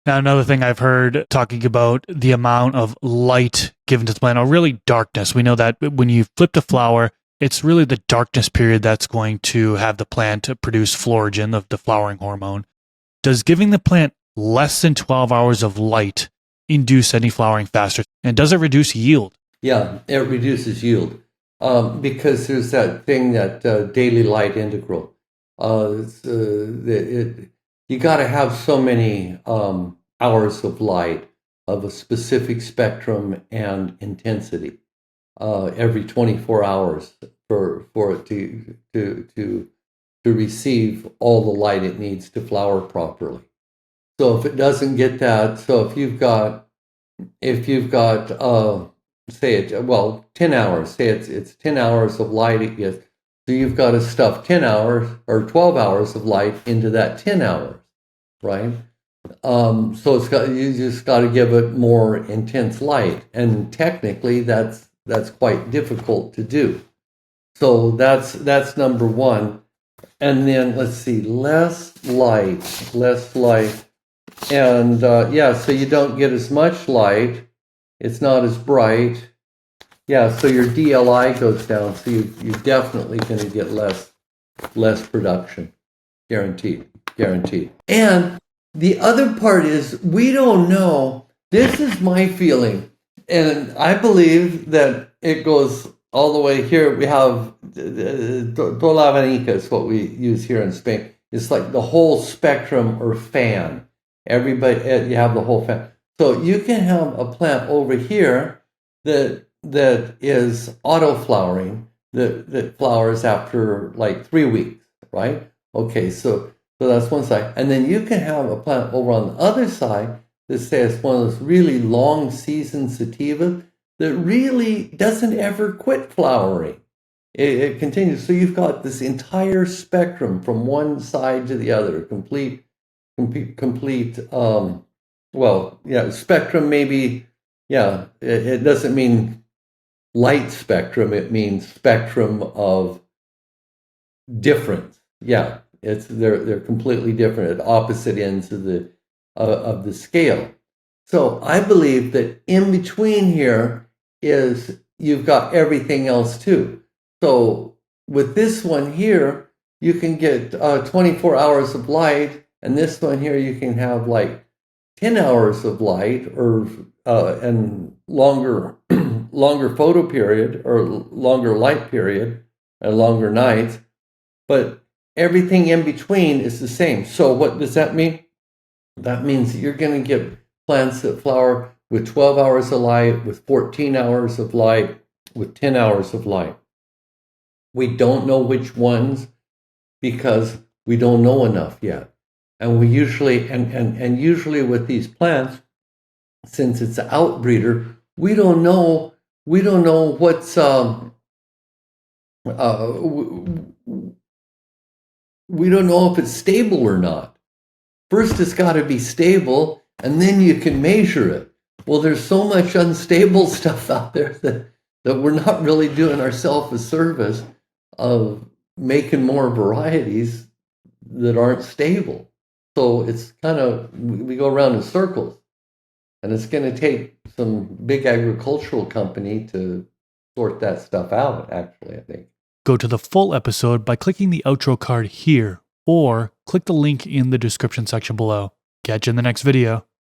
Now, another thing I've heard talking about the amount of light given to the plant, or really darkness. We know that when you flip the flower, it's really the darkness period that's going to have the plant produce florigen, the flowering hormone. Does giving the plant less than 12 hours of light induce any flowering faster? And does it reduce yield? Yeah, it reduces yield because there's that thing, that daily light integral. You got to have so many hours of light of a specific spectrum and intensity every 24 hours for it to receive all the light it needs to flower properly. So if it doesn't get that, so if you've got say it, well, 10 hours, say it's 10 hours of light it gets, so you've got to stuff 10 hours or 12 hours of light into that 10 hours, right? So you just got to give it more intense light, and technically that's quite difficult to do. So that's number one. And then let's see, less light, and so you don't get as much light. It's not as bright. Yeah, so your DLI goes down, so you're definitely going to get less production, guaranteed. And the other part is, we don't know. This is my feeling, and I believe that it goes all the way here. We have Tolavanica is what we use here in Spain. It's like the whole spectrum or fan. Everybody, you have the whole fan. So you can have a plant over here that is auto flowering, that flowers after like 3 weeks, right? Okay, so that's one side. And then you can have a plant over on the other side that says one of those really long season sativas that really doesn't ever quit flowering. It continues. So you've got this entire spectrum from one side to the other, complete spectrum maybe. Yeah, it doesn't mean light spectrum, it means spectrum of difference. Yeah, they're completely different at opposite ends of the scale. So I believe that in between here is you've got everything else too. So with this one here, you can get 24 hours of light, and this one here you can have like 10 hours of light, or and longer photo period, or longer light period, and longer nights. But everything in between is the same. So what does that mean? That means that you're going to get plants that flower with 12 hours of light, with 14 hours of light, with 10 hours of light. We don't know which ones because we don't know enough yet. And we usually, and usually with these plants, since it's an outbreeder, we don't know what's we don't know if it's stable or not. First, it's got to be stable, and then you can measure it. Well, there's so much unstable stuff out there that we're not really doing ourselves a service of making more varieties that aren't stable. So it's kind of, we go around in circles, and it's going to take some big agricultural company to sort that stuff out, actually, I think. Go to the full episode by clicking the outro card here, or click the link in the description section below. Catch you in the next video.